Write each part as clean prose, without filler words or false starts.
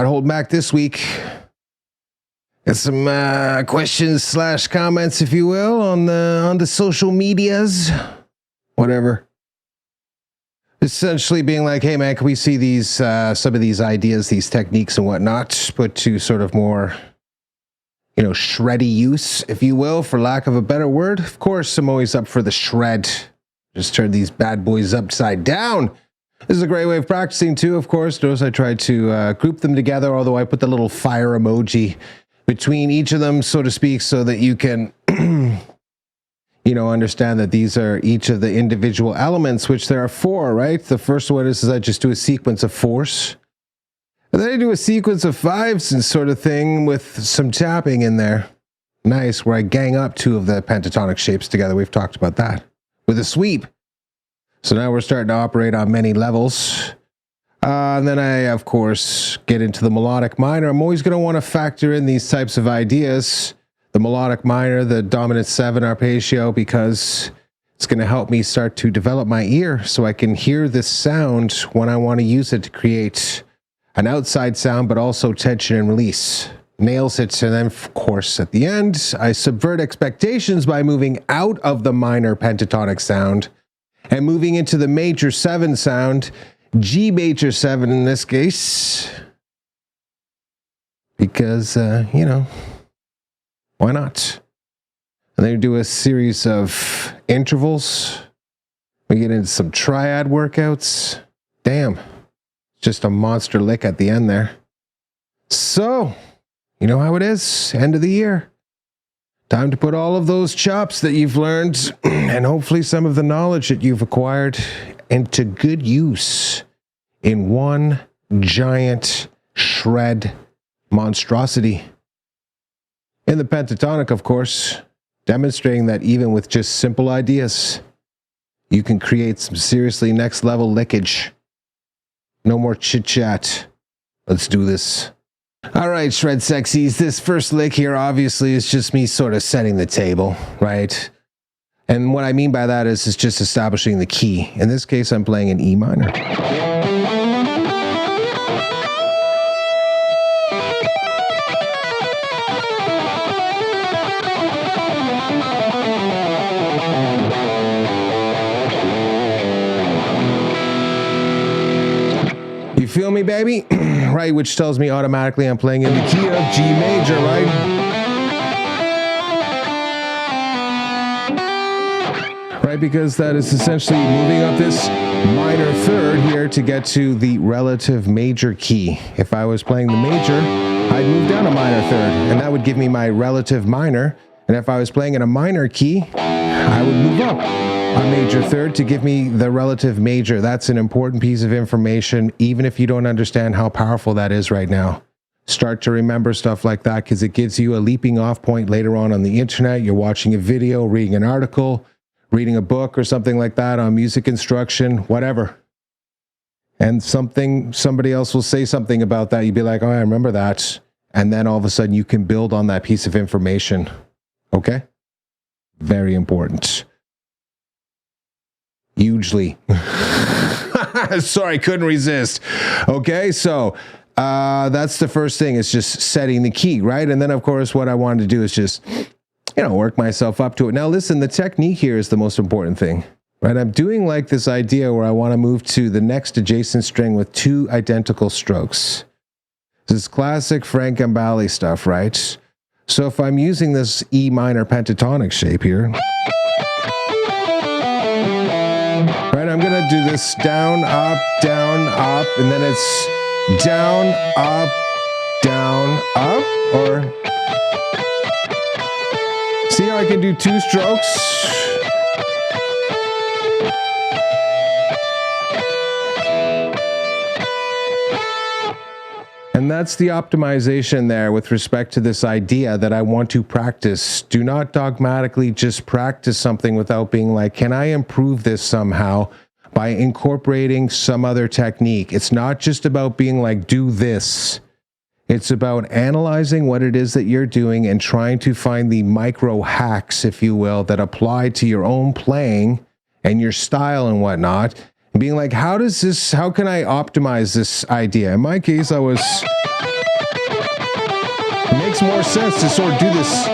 Not holding back this week. Got some questions / comments, if you will, on the social medias, whatever. Essentially being like, hey man, can we see these some of these ideas, these techniques and whatnot, put to sort of more, shreddy use, if you will, for lack of a better word. Of course, I'm always up for the shred. Just turn these bad boys upside down. This is a great way of practicing too, of course. Notice I tried to group them together, although I put the little fire emoji between each of them, so to speak, so that you can, understand that these are each of the individual elements, which there are 4, right? The first one is I just do a sequence of 4s. And then I do a sequence of 5s and sort of thing with some tapping in there. Nice, where I gang up 2 of the pentatonic shapes together. We've talked about that. With a sweep. So now we're starting to operate on many levels. And then I, of course, get into the melodic minor. I'm always going to want to factor in these types of ideas. The melodic minor, the dominant 7 arpeggio, because it's going to help me start to develop my ear so I can hear this sound when I want to use it to create an outside sound, but also tension and release. Nails it, and then, of course, at the end, I subvert expectations by moving out of the minor pentatonic sound and moving into the major 7 sound, G major 7 in this case, because, why not? And then we do a series of intervals. We get into some triad workouts. Damn. Just a monster lick at the end there. So, you know how it is. End of the year. Time to put all of those chops that you've learned and hopefully some of the knowledge that you've acquired into good use in one giant shred monstrosity. In the pentatonic, of course, demonstrating that even with just simple ideas, you can create some seriously next level lickage. No more chit chat. Let's do this. All right, shred sexies. This first lick here obviously is just me sort of setting the table, right? And what I mean by that is it's just establishing the key. In this case, I'm playing an E minor. You feel me, baby? Right, which tells me automatically I'm playing in the key of G major, right? Right, because that is essentially moving up this minor 3rd here to get to the relative major key. If I was playing the major, I'd move down a minor 3rd, and that would give me my relative minor. And if I was playing in a minor key, I would move up a major 3rd to give me the relative major. That's an important piece of information, even if you don't understand how powerful that is right now. Start to remember stuff like that, because it gives you a leaping off point later on the internet. You're watching a video, reading an article, reading a book or something like that on music instruction, whatever. And somebody else will say something about that. You'd be like, oh, I remember that. And then all of a sudden you can build on that piece of information. Okay? Very important. Hugely. Sorry, couldn't resist. Okay, so that's the first thing. It's just setting the key, right? And then, of course, what I wanted to do is just, work myself up to it. Now, listen, the technique here is the most important thing, right? I'm doing like this idea where I want to move to the next adjacent string with 2 identical strokes. This is classic Frank Gambale stuff, right? So if I'm using this E minor pentatonic shape here, right, I'm going to do this down, up, and then it's down, up, or see how I can do 2 strokes? And that's the optimization there with respect to this idea that I want to practice. Do not dogmatically just practice something without being like, can I improve this somehow by incorporating some other technique? It's not just about being like, do this. It's about analyzing what it is that you're doing and trying to find the micro hacks, if you will, that apply to your own playing and your style and whatnot, being like, how can I optimize this idea? In my case, it makes more sense to sort of do this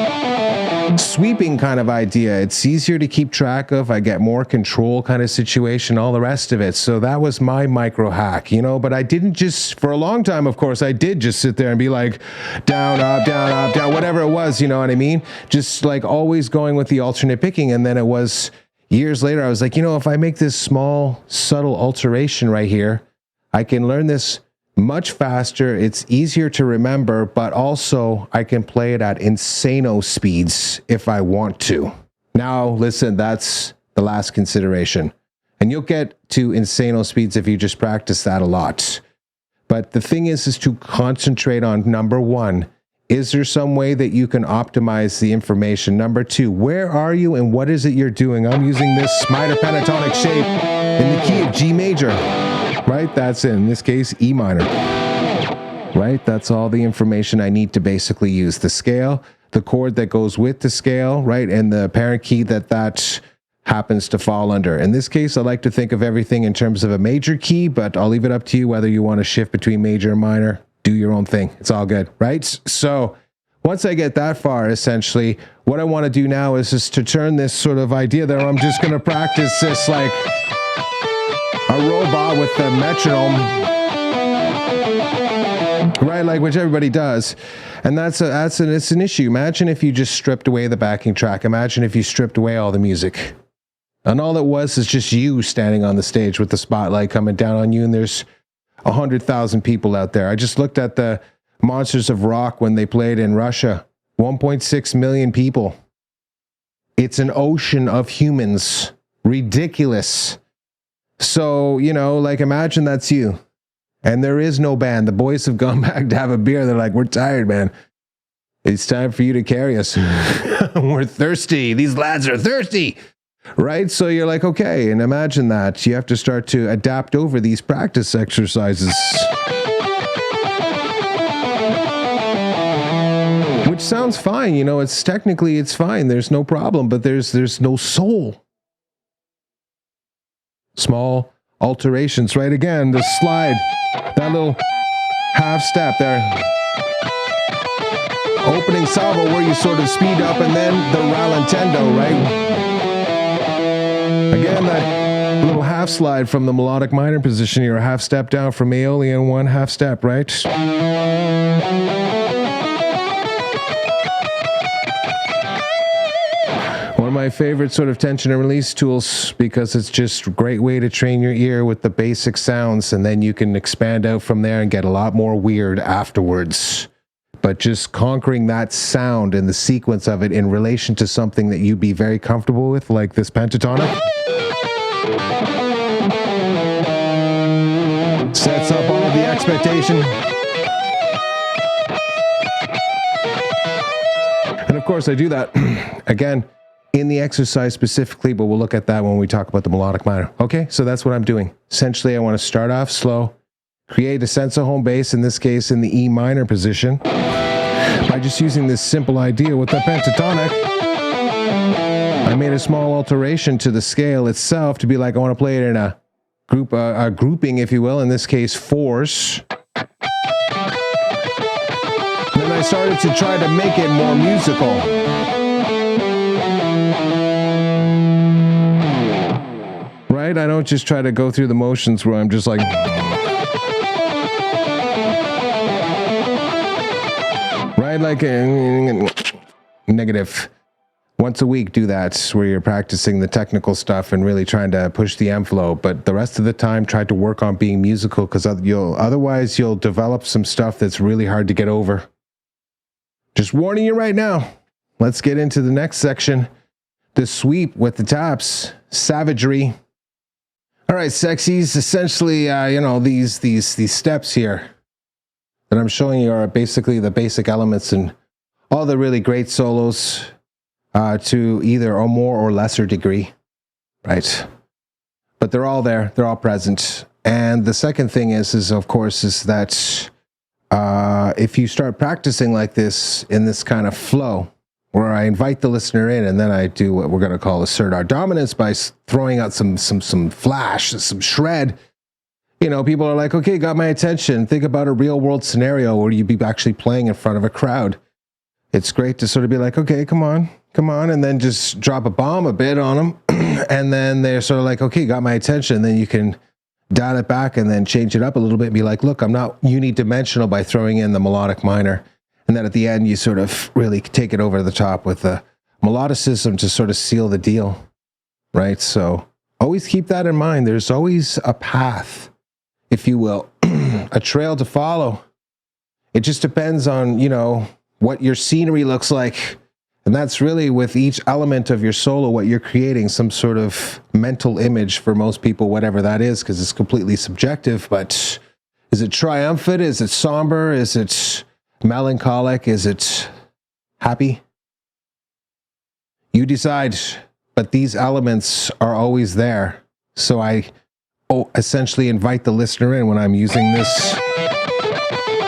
sweeping kind of idea. It's easier to keep track of. I get more control kind of situation, all the rest of it. So that was my micro hack, but I didn't just, for a long time, of course, I did just sit there and be like, down, up, down, whatever it was, you know what I mean? Just like always going with the alternate picking. And then it was years later, I was like, if I make this small, subtle alteration right here, I can learn this much faster. It's easier to remember, but also I can play it at insano speeds if I want to. Now, listen, that's the last consideration. And you'll get to insano speeds if you just practice that a lot. But the thing is to concentrate on number one, is there some way that you can optimize the information? Number two, where are you and what is it you're doing? I'm using this minor pentatonic shape in the key of G major. Right? That's in this case, E minor. Right? That's all the information I need to basically use. The scale, the chord that goes with the scale, right? And the parent key that happens to fall under. In this case, I like to think of everything in terms of a major key, but I'll leave it up to you whether you want to shift between major and minor. Do your own thing. It's all good, right? So once I get that far, essentially, what I want to do now is just to turn this sort of idea that I'm just going to practice this like a robot with the metronome, right? Like which everybody does, and it's an issue. Imagine if you just stripped away the backing track. Imagine if you stripped away all the music, and all it was is just you standing on the stage with the spotlight coming down on you, and there's 100,000 people out there. I just looked at the Monsters of Rock when they played in Russia. 1.6 million people. It's an ocean of humans. Ridiculous. So, like imagine that's you. And there is no band. The boys have gone back to have a beer. They're like, we're tired, man. It's time for you to carry us. We're thirsty. These lads are thirsty. Right? So you're like, okay. And imagine that. You have to start to adapt over these practice exercises. Which sounds fine. It's technically, it's fine. There's no problem, but there's no soul. Small alterations, right? Again, the slide, that little half step there. Opening salvo where you sort of speed up and then the rallentendo, right? Again, that little half slide from the melodic minor position, you're a half step down from Aeolian, one half step, right? One of my favorite sort of tension and release tools because it's just a great way to train your ear with the basic sounds, and then you can expand out from there and get a lot more weird afterwards. But just conquering that sound and the sequence of it in relation to something that you'd be very comfortable with, like this pentatonic, sets up all of the expectation. And of course I do that again in the exercise specifically, but we'll look at that when we talk about the melodic minor. Okay, so that's what I'm doing. Essentially, I want to start off slow, create a sense of home base, in this case in the E minor position, by just using this simple idea with the pentatonic. I made a small alteration to the scale itself to be like, I want to play it in a grouping, if you will, in this case fours. Then I started to try to make it more musical. Right? I don't just try to go through the motions where I'm just like, right? Like negative. Once a week, do that where you're practicing the technical stuff and really trying to push the envelope. But the rest of the time, try to work on being musical, because otherwise you'll develop some stuff that's really hard to get over. Just warning you right now. Let's get into the next section. The sweep with the taps. Savagery. All right, sexies. Essentially, these steps here that I'm showing you are basically the basic elements in all the really great solos. To either a more or lesser degree, right? But they're all there, they're all present. And the second thing is that if you start practicing like this in this kind of flow, where I invite the listener in, and then I do what we're going to call assert our dominance by throwing out some flash, some shred. You know, people are like, okay, got my attention. Think about a real world scenario where you'd be actually playing in front of a crowd. It's great to sort of be like, okay, come on, and then just drop a bomb a bit on them. And then they're sort of like, okay, got my attention. Then you can dial it back and then change it up a little bit and be like, look, I'm not unidimensional by throwing in the melodic minor. And then at the end, you sort of really take it over the top with the melodicism to sort of seal the deal, right? So always keep that in mind. There's always a path, if you will, a trail to follow. It just depends on, you know, what your scenery looks like. And that's really with each element of your solo, what you're creating, some sort of mental image for most people, whatever that is, because it's completely subjective. But is it triumphant? Is it somber? Is it melancholic? Is it happy? You decide, but these elements are always there. So I essentially invite the listener in when I'm using this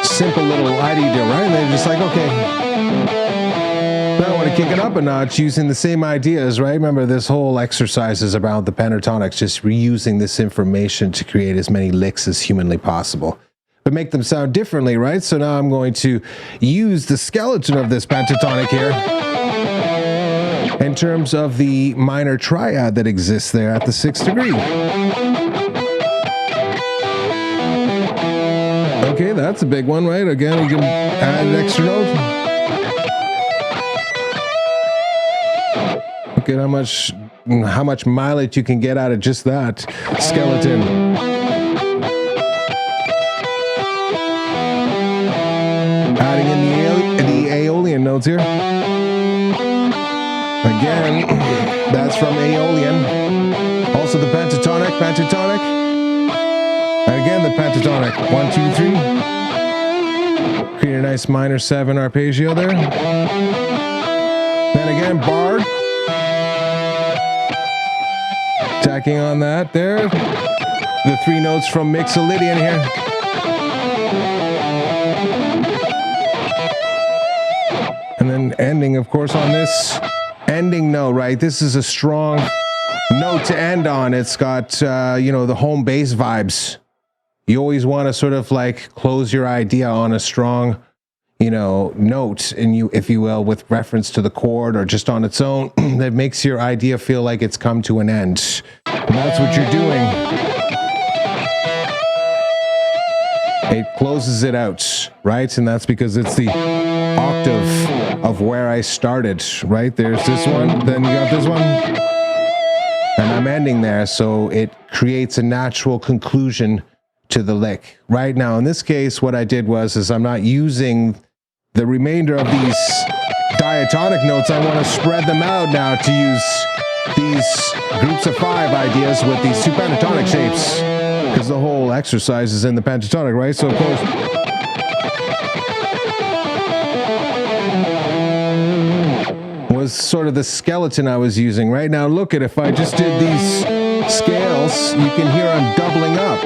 simple little idea, right? And they're just like, okay, now I want to kick it up a notch using the same ideas, right? Remember, this whole exercise is about the pentatonics, just reusing this information to create as many licks as humanly possible, but make them sound differently, right? So now I'm going to use the skeleton of this pentatonic here in terms of the minor triad that exists there at the 6th degree. Okay, that's a big one, right? Again, you can add an extra note. Look at how much mileage you can get out of just that skeleton. Adding in the Aeolian notes here. Again, that's from Aeolian. Also the pentatonic. And again, the pentatonic. 1, 2, 3. Create a nice minor 7 arpeggio there. Then again, bard. Tacking on that there. The 3 notes from Mixolydian here. And then ending, of course, on this ending note, right? This is a strong note to end on. It's got, you know, the home bass vibes. You always want to sort of like close your idea on a strong, you know, note, and you, if you will, with reference to the chord or just on its own, that makes your idea feel like it's come to an end. And that's what you're doing. It closes it out, right? And that's because it's the octave of where I started, right? There's this one, then you got this one, and I'm ending there. So it creates a natural conclusion to the lick. Right now, in this case, what I did is I'm not using the remainder of these diatonic notes. I want to spread them out now to use these groups of 5 ideas with these 2 pentatonic shapes, because the whole exercise is in the pentatonic, right? So of course, was sort of the skeleton I was using. Right now, look at, if I just did these scales, you can hear I'm doubling up.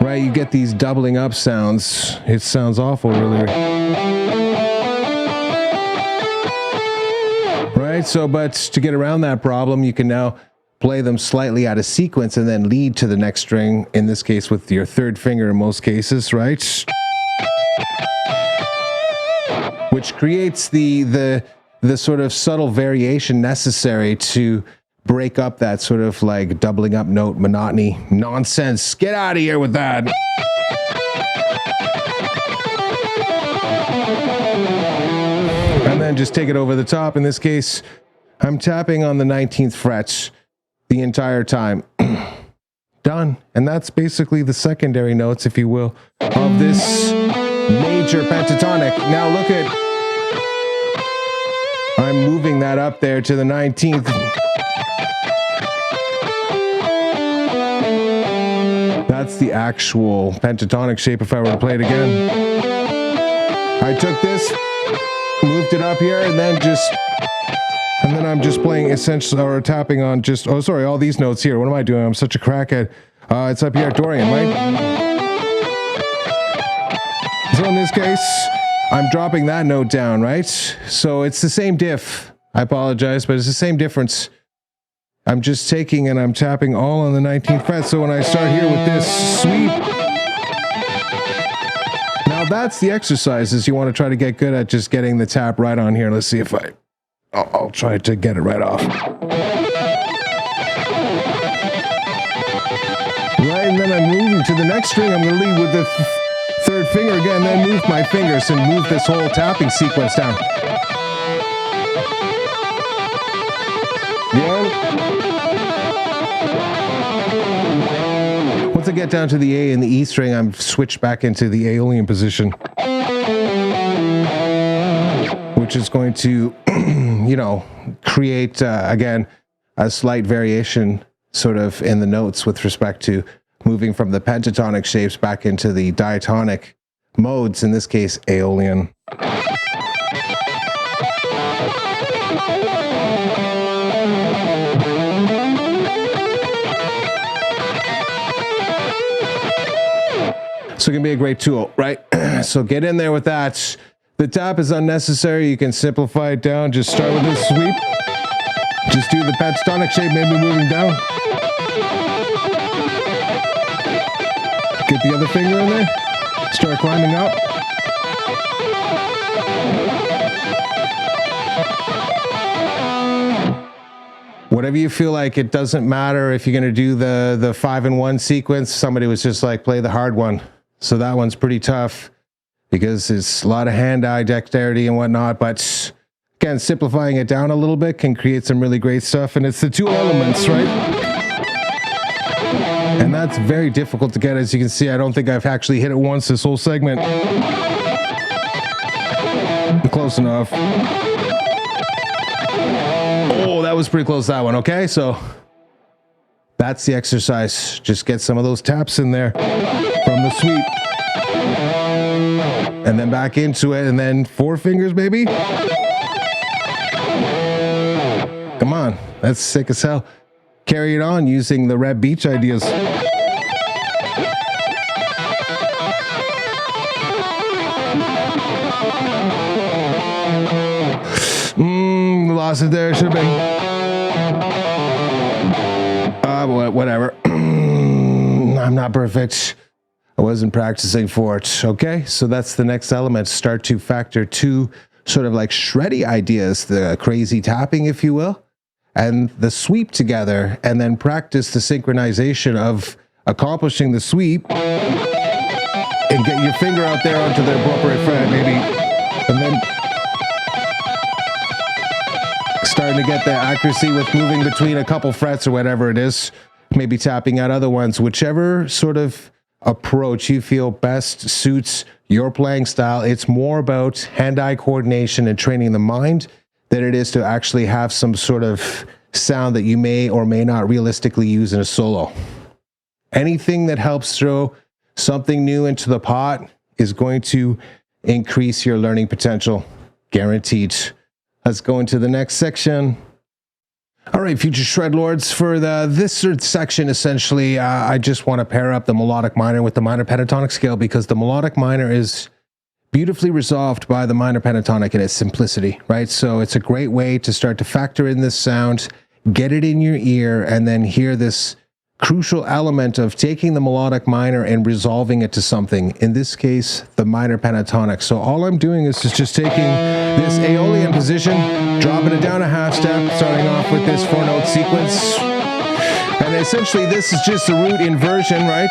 Right, you get these doubling up sounds. It sounds awful, really. Right, so, but to get around that problem, you can now play them slightly out of sequence and then lead to the next string, in this case with your 3rd finger in most cases, right? Which creates the sort of subtle variation necessary to break up that sort of like doubling up note monotony nonsense. Get out of here with that. And then just take it over the top. In this case, I'm tapping on the 19th fret the entire time. Done. And that's basically the secondary notes, if you will, of this major pentatonic. Now look at, I'm moving that up there to the 19th. That's the actual pentatonic shape if I were to play it again. I took this, moved it up here, and then I'm just playing essentially, or tapping on just, oh sorry, all these notes here. What am I doing? I'm such a crackhead. It's up here at Dorian, right? So in this case, I'm dropping that note down, right? So it's the same diff. I apologize, but it's the same difference. I'm just taking and I'm tapping all on the 19th fret. So when I start here with this sweep, now that's the exercises you want to try to get good at, just getting the tap right on here. Let's see if I'll try to get it right off. Right, and then I'm moving to the next string. I'm going to lead with the third finger again, then move my fingers and move this whole tapping sequence down. Once I get down to the A and the E string, I'm switched back into the Aeolian position, which is going to, you know, create, again, a slight variation sort of in the notes with respect to moving from the pentatonic shapes back into the diatonic modes, in this case, Aeolian. So it can be a great tool, right? So get in there with that. The tap is unnecessary. You can simplify it down. Just start with this sweep. Just do the pentatonic shape, maybe moving down. Get the other finger in there. Start climbing up. Whatever you feel like, it doesn't matter if you're going to do the 5-in-1 sequence. Somebody was just like, play the hard one. So that one's pretty tough because it's a lot of hand-eye dexterity and whatnot. But again, simplifying it down a little bit can create some really great stuff. And it's the two elements, right? And that's very difficult to get. As you can see, I don't think I've actually hit it once this whole segment. Close enough. Oh, that was pretty close, that one. Okay, so that's the exercise. Just get some of those taps in there from the sweep. And then back into it, and then 4 fingers, baby. Come on, that's sick as hell. Carry it on using the Red Beach ideas. Lost it there, should have been. Whatever. I'm not perfect. I wasn't practicing for it. Okay, so that's the next element. Start to factor 2 sort of like shreddy ideas, the crazy tapping, if you will, and the sweep together, and then practice the synchronization of accomplishing the sweep and get your finger out there onto the appropriate fret, maybe, and then starting to get the accuracy with moving between a couple frets or whatever it is, maybe tapping out other ones, whichever sort of approach you feel best suits your playing style. It's more about hand-eye coordination and training the mind than it is to actually have some sort of sound that you may or may not realistically use in a solo. Anything that helps throw something new into the pot is going to increase your learning potential, guaranteed. Let's go into the next section. All right, future shred lords, for this section, essentially, I just want to pair up the melodic minor with the minor pentatonic scale, because the melodic minor is beautifully resolved by the minor pentatonic in its simplicity, right? So it's a great way to start to factor in this sound, get it in your ear, and then hear this crucial element of taking the melodic minor and resolving it to something, in this case, the minor pentatonic. So all I'm doing is just taking this Aeolian position, dropping it down a half step, starting off with this 4-note sequence. And essentially this is just a root inversion, right?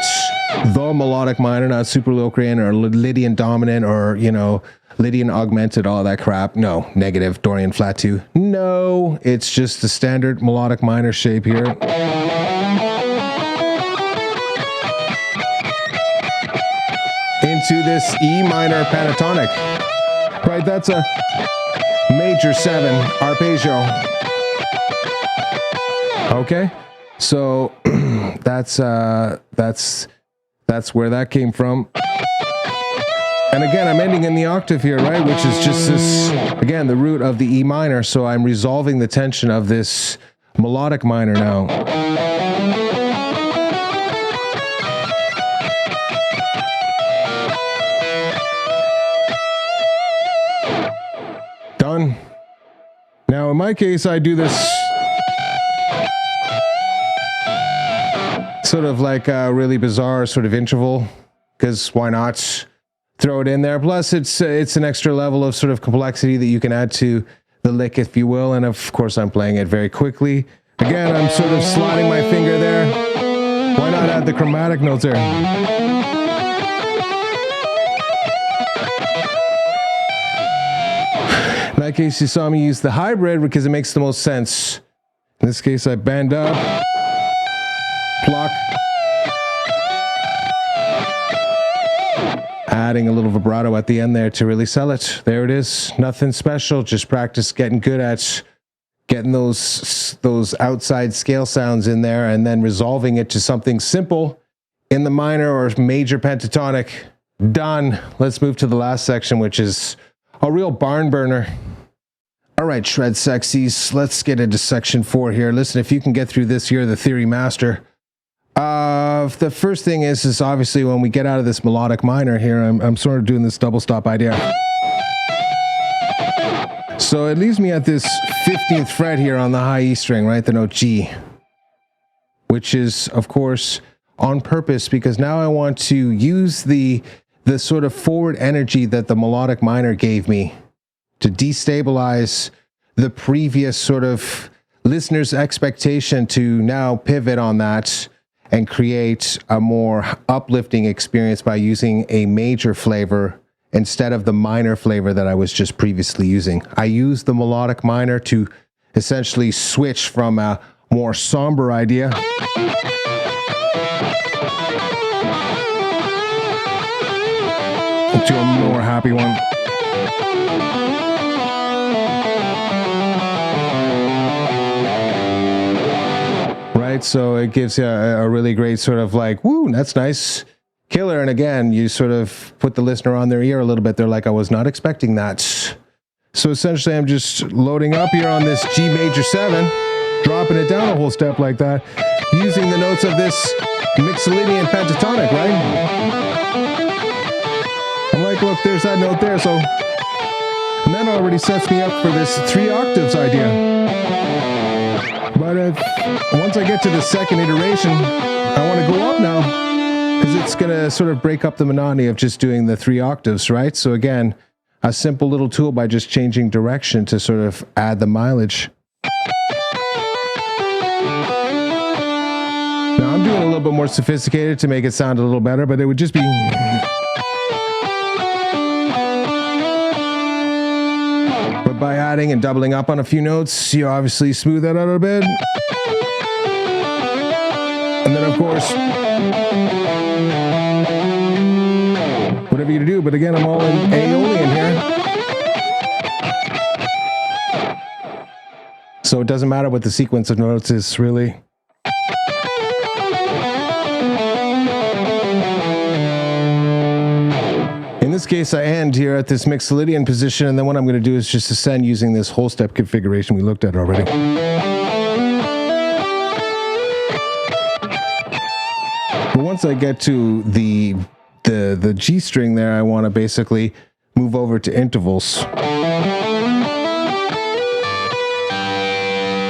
The melodic minor, not superlocrian or Lydian dominant or, you know, Lydian augmented, all that crap. No, negative, Dorian flat 2. No, it's just the standard melodic minor shape here. Into this E minor pentatonic, right? That's a major 7 arpeggio. Okay, so that's where that came from. And again, I'm ending in the octave here, right? Which is just this, again, the root of the E minor. So I'm resolving the tension of this melodic minor now. my case, I do this sort of like a really bizarre sort of interval, because why not throw it in there? Plus, it's an extra level of sort of complexity that you can add to the lick, if you will. And of course, I'm playing it very quickly. Again, I'm sort of sliding my finger there. Why not add the chromatic notes there? In that case, you saw me use the hybrid because it makes the most sense. In this case, I bend up, pluck, adding a little vibrato at the end there to really sell it. There it is. Nothing special. Just practice getting good at getting those outside scale sounds in there and then resolving it to something simple in the minor or major pentatonic. Done. Let's move to the last section, which is a real barn burner. All right, shred sexies, let's get into section 4 here. Listen, if you can get through this, you're the theory master. The first thing is obviously when we get out of this melodic minor here, I'm sort of doing this double stop idea. So it leaves me at this 15th fret here on the high E string, right? The note G, which is, of course, on purpose, because now I want to use the sort of forward energy that the melodic minor gave me to destabilize the previous sort of listener's expectation, to now pivot on that and create a more uplifting experience by using a major flavor instead of the minor flavor that I was just previously using. I use the melodic minor to essentially switch from a more somber idea to a more happy one. Right, so it gives you a really great sort of like, woo, that's nice, killer. And again, you sort of put the listener on their ear a little bit. They're like, I was not expecting that. So essentially, I'm just loading up here on this G major 7, dropping it down a whole step like that, using the notes of this Mixolydian pentatonic, right? I'm like, look, there's that note there. So, and that already sets me up for this 3 octaves idea. But once I get to the second iteration, I want to go up now, because it's going to sort of break up the monotony of just doing the 3 octaves, right? So again, a simple little tool by just changing direction to sort of add the mileage. Now I'm doing a little bit more sophisticated to make it sound a little better, but it would just be... But by adding and doubling up on a few notes, you obviously smooth that out a bit. And then of course, whatever you do, but again, I'm all in Aeolian here. So it doesn't matter what the sequence of notes is, really. In this case, I end here at this Mixolydian position, and then what I'm going to do is just ascend using this whole step configuration we looked at already. But once I get to the G string there, I want to basically move over to intervals.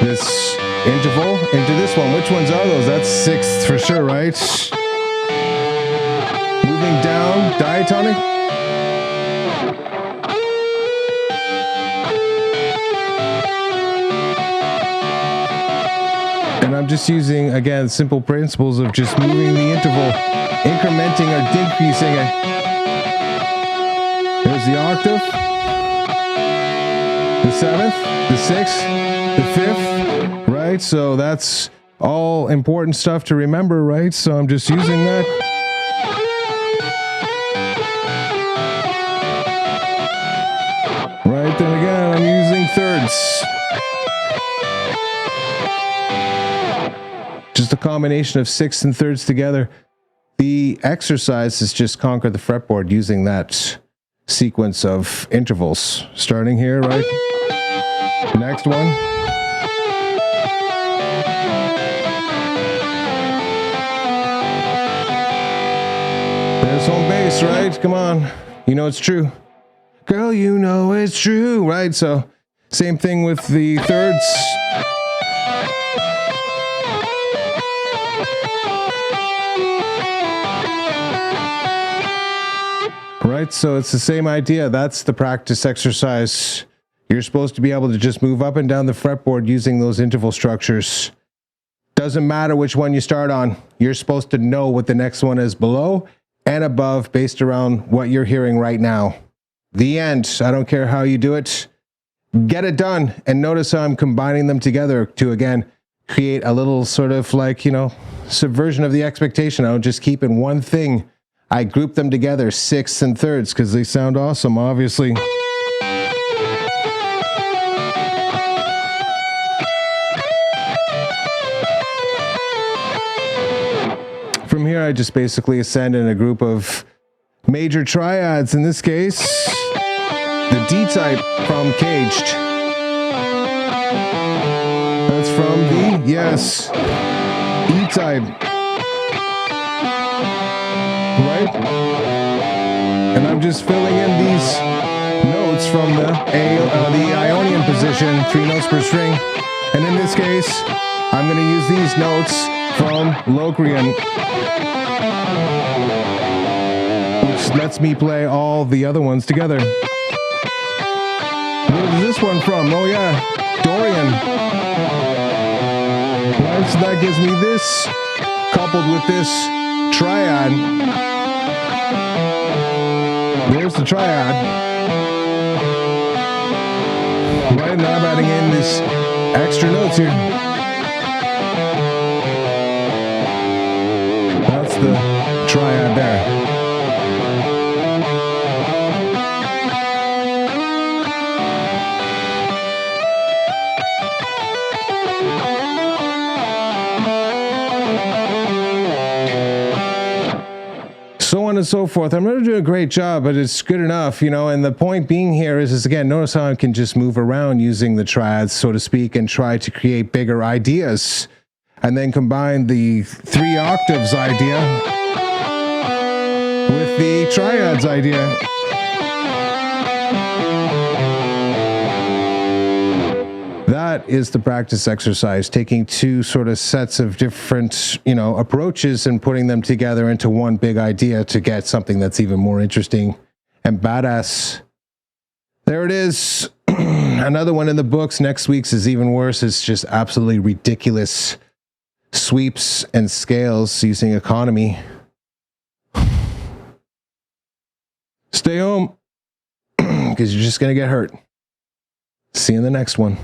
This interval into this one. Which ones are those? That's 6th for sure, right? Moving down, diatonic. And I'm just using, again, simple principles of just moving the interval, incrementing or decreasing it. There's the octave, the 7th, the 6th, the 5th, right? So that's all important stuff to remember, right? So I'm just using that. Right, then again, I'm using thirds. Just a combination of 6ths and thirds together. The exercise is just conquer the fretboard using that sequence of intervals. Starting here, right? Next one. There's home base, right? Come on. You know it's true. Girl, you know it's true, right? So Same thing with the thirds. Right, so it's the same idea. That's the practice exercise. You're supposed to be able to just move up and down the fretboard using those interval structures. Doesn't matter which one you start on. You're supposed to know what the next one is below and above based around what you're hearing right now. The end. I don't care how you do it. Get it done. And notice how I'm combining them together to, again, create a little sort of like, subversion of the expectation. I don't just keep in one thing. I group them together, sixths and thirds, because they sound awesome, obviously. From here, I just basically ascend in a group of major triads. In this case, the D type from Caged. That's from the, yes, E type. Right? And I'm just filling in these notes from the Ionian position, 3 notes per string. And in this case, I'm going to use these notes from Locrian, which lets me play all the other ones together. Where is this one from? Oh yeah, Dorian. Right, so that gives me this, coupled with this triad. There's the triad. Right, now I'm adding in this extra notes here. That's the triad there. So on and so forth. I'm going to do a great job, but it's good enough, and the point being here is again, notice how I can just move around using the triads, so to speak, and try to create bigger ideas, and then combine the 3 octaves idea with the triads idea. That is the practice exercise, taking 2 sort of sets of different, approaches and putting them together into one big idea to get something that's even more interesting and badass. There it is. Another one in the books. Next week's is even worse. It's just absolutely ridiculous sweeps and scales using economy. Stay home because you're just going to get hurt. See you in the next one.